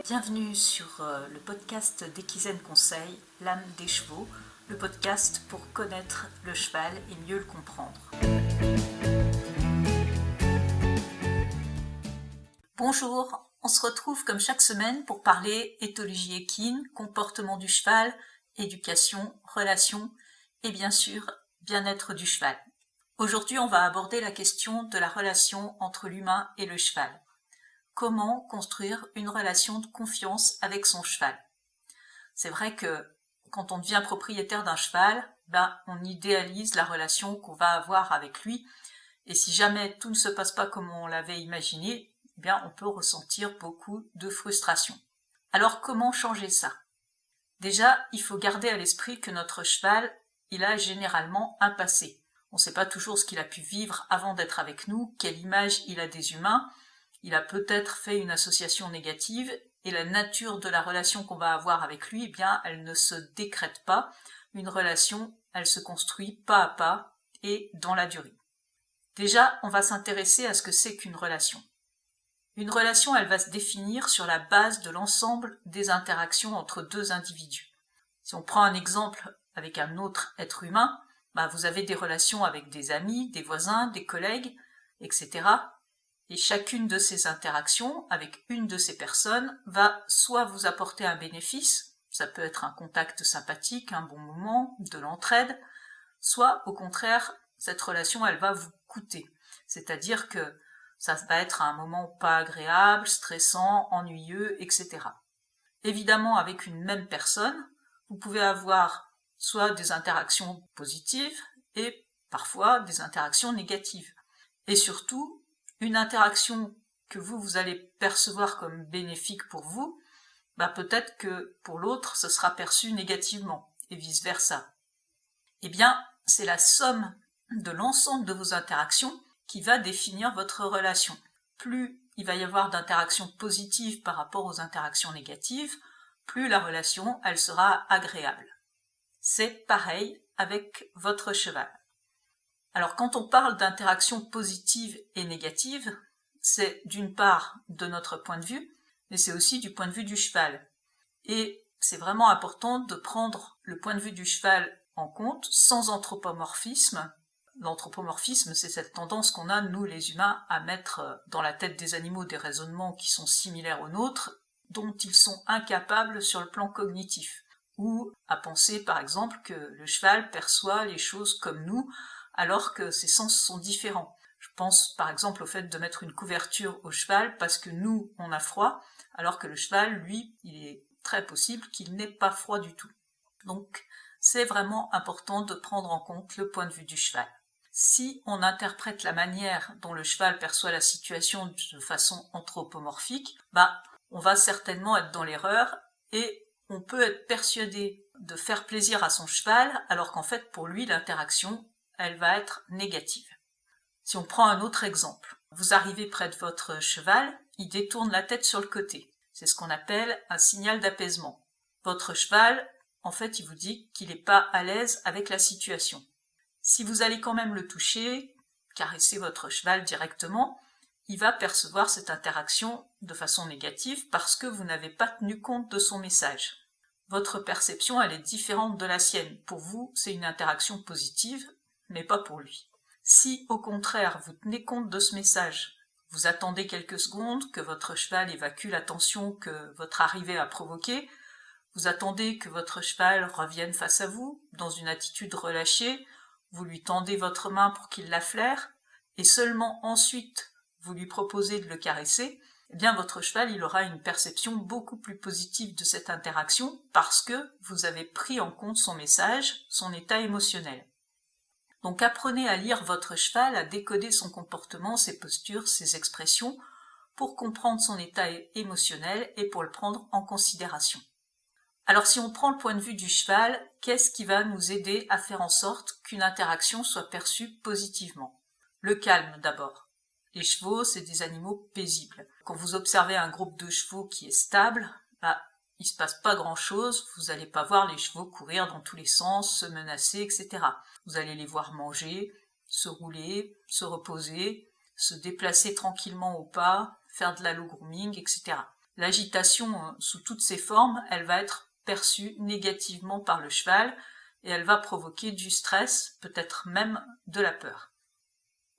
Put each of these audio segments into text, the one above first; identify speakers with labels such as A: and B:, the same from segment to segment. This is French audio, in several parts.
A: Bienvenue sur le podcast d'Equizen Conseil, l'âme des chevaux, le podcast pour connaître le cheval et mieux le comprendre. Bonjour, on se retrouve comme chaque semaine pour parler éthologie équine, comportement du cheval, éducation, relations et bien sûr bien-être du cheval. Aujourd'hui, on va aborder la question de la relation entre l'humain et le cheval. Comment construire une relation de confiance avec son cheval. C'est vrai que quand on devient propriétaire d'un cheval, on idéalise la relation qu'on va avoir avec lui, et si jamais tout ne se passe pas comme on l'avait imaginé, on peut ressentir beaucoup de frustration. Alors comment changer ça? Déjà, il faut garder à l'esprit que notre cheval, il a généralement un passé. On ne sait pas toujours ce qu'il a pu vivre avant d'être avec nous, quelle image il a des humains. Il a peut-être fait une association négative et la nature de la relation qu'on va avoir avec lui, elle ne se décrète pas. Une relation, elle se construit pas à pas et dans la durée. Déjà, on va s'intéresser à ce que c'est qu'une relation. Une relation, elle va se définir sur la base de l'ensemble des interactions entre deux individus. Si on prend un exemple avec un autre être humain, vous avez des relations avec des amis, des voisins, des collègues, etc. Et chacune de ces interactions avec une de ces personnes va soit vous apporter un bénéfice, ça peut être un contact sympathique, un bon moment, de l'entraide, soit au contraire, cette relation elle va vous coûter. C'est-à-dire que ça va être un moment pas agréable, stressant, ennuyeux, etc. Évidemment, avec une même personne, vous pouvez avoir soit des interactions positives et parfois des interactions négatives. Et surtout, une interaction que vous allez percevoir comme bénéfique pour vous, peut-être que pour l'autre, ce sera perçu négativement, et vice-versa. C'est la somme de l'ensemble de vos interactions qui va définir votre relation. Plus il va y avoir d'interactions positives par rapport aux interactions négatives, plus la relation, elle sera agréable. C'est pareil avec votre cheval. Alors quand on parle d'interactions positives et négatives, c'est d'une part de notre point de vue, mais c'est aussi du point de vue du cheval. Et c'est vraiment important de prendre le point de vue du cheval en compte sans anthropomorphisme. L'anthropomorphisme, c'est cette tendance qu'on a, nous les humains, à mettre dans la tête des animaux des raisonnements qui sont similaires aux nôtres, dont ils sont incapables sur le plan cognitif. Ou à penser par exemple que le cheval perçoit les choses comme nous, alors que ses sens sont différents. Je pense par exemple au fait de mettre une couverture au cheval parce que nous, on a froid, alors que le cheval, lui, il est très possible qu'il n'ait pas froid du tout. Donc, c'est vraiment important de prendre en compte le point de vue du cheval. Si on interprète la manière dont le cheval perçoit la situation de façon anthropomorphique, on va certainement être dans l'erreur et on peut être persuadé de faire plaisir à son cheval alors qu'en fait pour lui l'interaction elle va être négative. Si on prend un autre exemple, vous arrivez près de votre cheval, il détourne la tête sur le côté. C'est ce qu'on appelle un signal d'apaisement. Votre cheval, en fait, il vous dit qu'il n'est pas à l'aise avec la situation. Si vous allez quand même le toucher, caresser votre cheval directement, il va percevoir cette interaction de façon négative parce que vous n'avez pas tenu compte de son message. Votre perception, elle est différente de la sienne. Pour vous, c'est une interaction positive, mais pas pour lui. Si, au contraire, vous tenez compte de ce message, vous attendez quelques secondes que votre cheval évacue la tension que votre arrivée a provoquée, vous attendez que votre cheval revienne face à vous, dans une attitude relâchée, vous lui tendez votre main pour qu'il la flaire, et seulement ensuite vous lui proposez de le caresser, votre cheval il aura une perception beaucoup plus positive de cette interaction parce que vous avez pris en compte son message, son état émotionnel. Donc apprenez à lire votre cheval, à décoder son comportement, ses postures, ses expressions, pour comprendre son état émotionnel et pour le prendre en considération. Alors si on prend le point de vue du cheval, qu'est-ce qui va nous aider à faire en sorte qu'une interaction soit perçue positivement? Le calme d'abord. Les chevaux, c'est des animaux paisibles. Quand vous observez un groupe de chevaux qui est stable, il se passe pas grand-chose, vous n'allez pas voir les chevaux courir dans tous les sens, se menacer, etc. Vous allez les voir manger, se rouler, se reposer, se déplacer tranquillement au pas, faire de l'allo grooming, etc. L'agitation sous toutes ses formes, elle va être perçue négativement par le cheval et elle va provoquer du stress, peut-être même de la peur.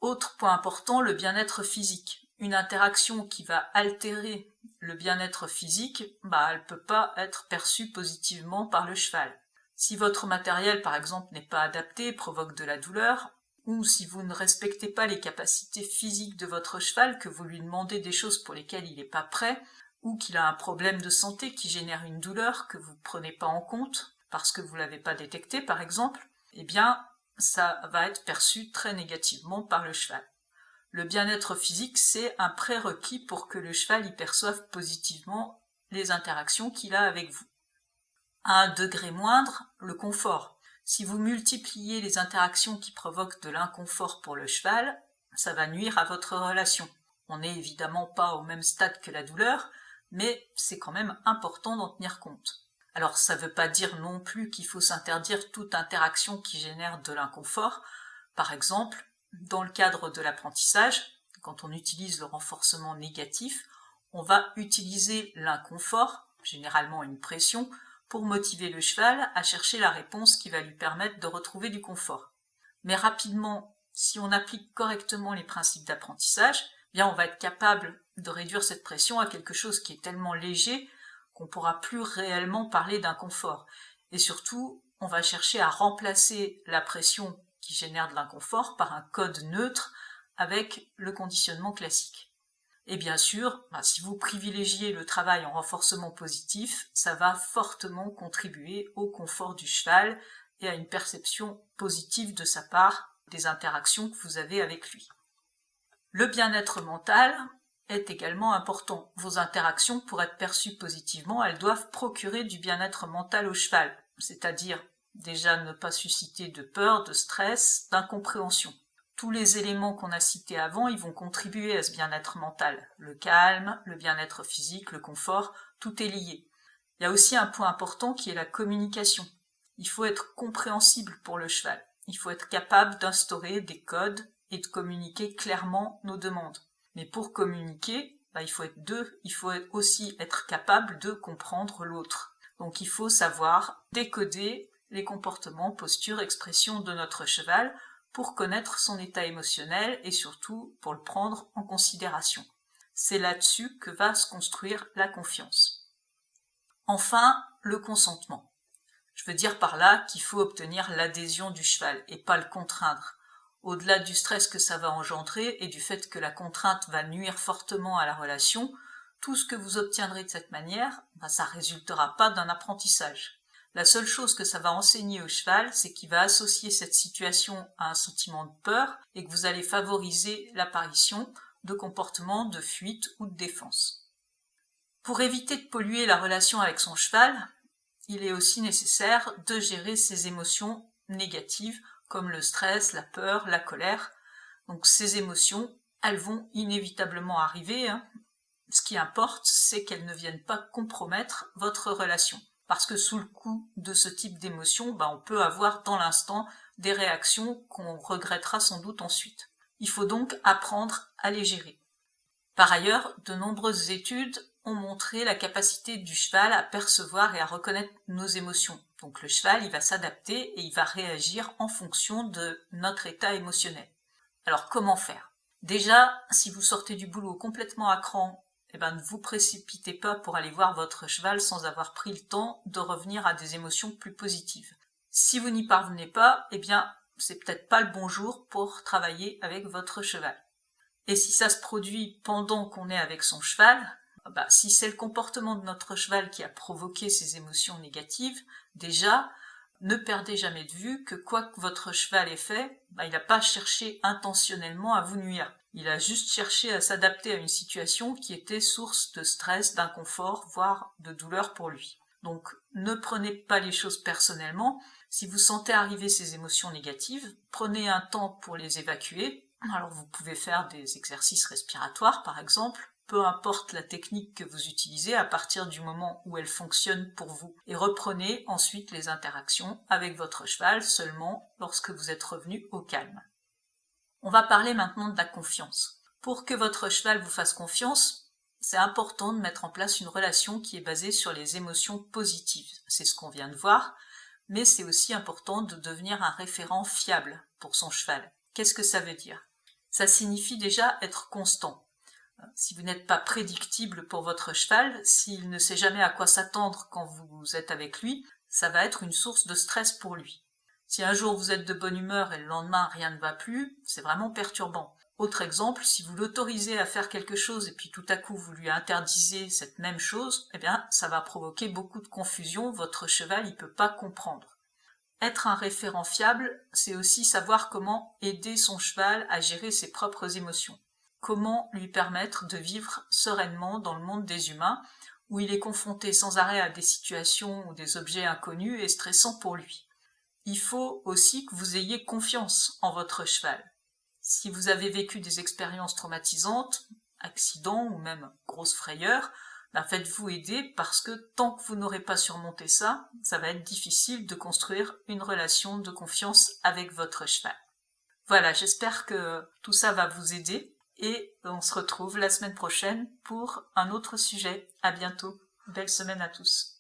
A: Autre point important, le bien-être physique. Une interaction qui va altérer le bien-être physique, elle ne peut pas être perçue positivement par le cheval. Si votre matériel, par exemple, n'est pas adapté, provoque de la douleur, ou si vous ne respectez pas les capacités physiques de votre cheval, que vous lui demandez des choses pour lesquelles il n'est pas prêt, ou qu'il a un problème de santé qui génère une douleur que vous ne prenez pas en compte, parce que vous ne l'avez pas détecté, par exemple, eh bien, ça va être perçu très négativement par le cheval. Le bien-être physique, c'est un prérequis pour que le cheval y perçoive positivement les interactions qu'il a avec vous. À un degré moindre, le confort. Si vous multipliez les interactions qui provoquent de l'inconfort pour le cheval, ça va nuire à votre relation. On n'est évidemment pas au même stade que la douleur, mais c'est quand même important d'en tenir compte. Alors ça ne veut pas dire non plus qu'il faut s'interdire toute interaction qui génère de l'inconfort. Par exemple, dans le cadre de l'apprentissage, quand on utilise le renforcement négatif, on va utiliser l'inconfort, généralement une pression, pour motiver le cheval à chercher la réponse qui va lui permettre de retrouver du confort. Mais rapidement, si on applique correctement les principes d'apprentissage, bien on va être capable de réduire cette pression à quelque chose qui est tellement léger qu'on ne pourra plus réellement parler d'inconfort. Et surtout, on va chercher à remplacer la pression qui génère de l'inconfort par un code neutre avec le conditionnement classique. Et bien sûr, si vous privilégiez le travail en renforcement positif, ça va fortement contribuer au confort du cheval et à une perception positive de sa part des interactions que vous avez avec lui. Le bien-être mental est également important. Vos interactions, pour être perçues positivement, elles doivent procurer du bien-être mental au cheval, c'est-à-dire déjà ne pas susciter de peur, de stress, d'incompréhension. Tous les éléments qu'on a cités avant, ils vont contribuer à ce bien-être mental. Le calme, le bien-être physique, le confort, tout est lié. Il y a aussi un point important qui est la communication. Il faut être compréhensible pour le cheval. Il faut être capable d'instaurer des codes et de communiquer clairement nos demandes. Mais pour communiquer, il faut être deux, il faut aussi être capable de comprendre l'autre. Donc il faut savoir décoder les comportements, postures, expressions de notre cheval pour connaître son état émotionnel et surtout pour le prendre en considération. C'est là-dessus que va se construire la confiance. Enfin, le consentement. Je veux dire par là qu'il faut obtenir l'adhésion du cheval et pas le contraindre. Au-delà du stress que ça va engendrer et du fait que la contrainte va nuire fortement à la relation, tout ce que vous obtiendrez de cette manière, ça résultera pas d'un apprentissage. La seule chose que ça va enseigner au cheval, c'est qu'il va associer cette situation à un sentiment de peur et que vous allez favoriser l'apparition de comportements de fuite ou de défense. Pour éviter de polluer la relation avec son cheval, il est aussi nécessaire de gérer ses émotions négatives comme le stress, la peur, la colère. Donc ces émotions, elles vont inévitablement arriver. Ce qui importe, c'est qu'elles ne viennent pas compromettre votre relation. Parce que sous le coup de ce type d'émotion, on peut avoir dans l'instant des réactions qu'on regrettera sans doute ensuite. Il faut donc apprendre à les gérer. Par ailleurs, de nombreuses études ont montré la capacité du cheval à percevoir et à reconnaître nos émotions. Donc le cheval, il va s'adapter et il va réagir en fonction de notre état émotionnel. Alors comment faire? Déjà, si vous sortez du boulot complètement à cran, ne vous précipitez pas pour aller voir votre cheval sans avoir pris le temps de revenir à des émotions plus positives. Si vous n'y parvenez pas, c'est peut-être pas le bon jour pour travailler avec votre cheval. Et si ça se produit pendant qu'on est avec son cheval, si c'est le comportement de notre cheval qui a provoqué ces émotions négatives, déjà, ne perdez jamais de vue que quoi que votre cheval ait fait, il n'a pas cherché intentionnellement à vous nuire. Il a juste cherché à s'adapter à une situation qui était source de stress, d'inconfort, voire de douleur pour lui. Donc, ne prenez pas les choses personnellement. Si vous sentez arriver ces émotions négatives, prenez un temps pour les évacuer. Alors, vous pouvez faire des exercices respiratoires, par exemple, peu importe la technique que vous utilisez à partir du moment où elle fonctionne pour vous. Et reprenez ensuite les interactions avec votre cheval seulement lorsque vous êtes revenu au calme. On va parler maintenant de la confiance. Pour que votre cheval vous fasse confiance, c'est important de mettre en place une relation qui est basée sur les émotions positives. C'est ce qu'on vient de voir, mais c'est aussi important de devenir un référent fiable pour son cheval. Qu'est-ce que ça veut dire? Ça signifie déjà être constant. Si vous n'êtes pas prédictible pour votre cheval, s'il ne sait jamais à quoi s'attendre quand vous êtes avec lui, ça va être une source de stress pour lui. Si un jour vous êtes de bonne humeur et le lendemain rien ne va plus, c'est vraiment perturbant. Autre exemple, si vous l'autorisez à faire quelque chose et puis tout à coup vous lui interdisez cette même chose, eh bien ça va provoquer beaucoup de confusion, votre cheval il peut pas comprendre. Être un référent fiable, c'est aussi savoir comment aider son cheval à gérer ses propres émotions. Comment lui permettre de vivre sereinement dans le monde des humains, où il est confronté sans arrêt à des situations ou des objets inconnus et stressants pour lui. Il faut aussi que vous ayez confiance en votre cheval. Si vous avez vécu des expériences traumatisantes, accidents ou même grosses frayeurs, faites-vous aider parce que tant que vous n'aurez pas surmonté ça, ça va être difficile de construire une relation de confiance avec votre cheval. Voilà, j'espère que tout ça va vous aider et on se retrouve la semaine prochaine pour un autre sujet. À bientôt. Belle semaine à tous.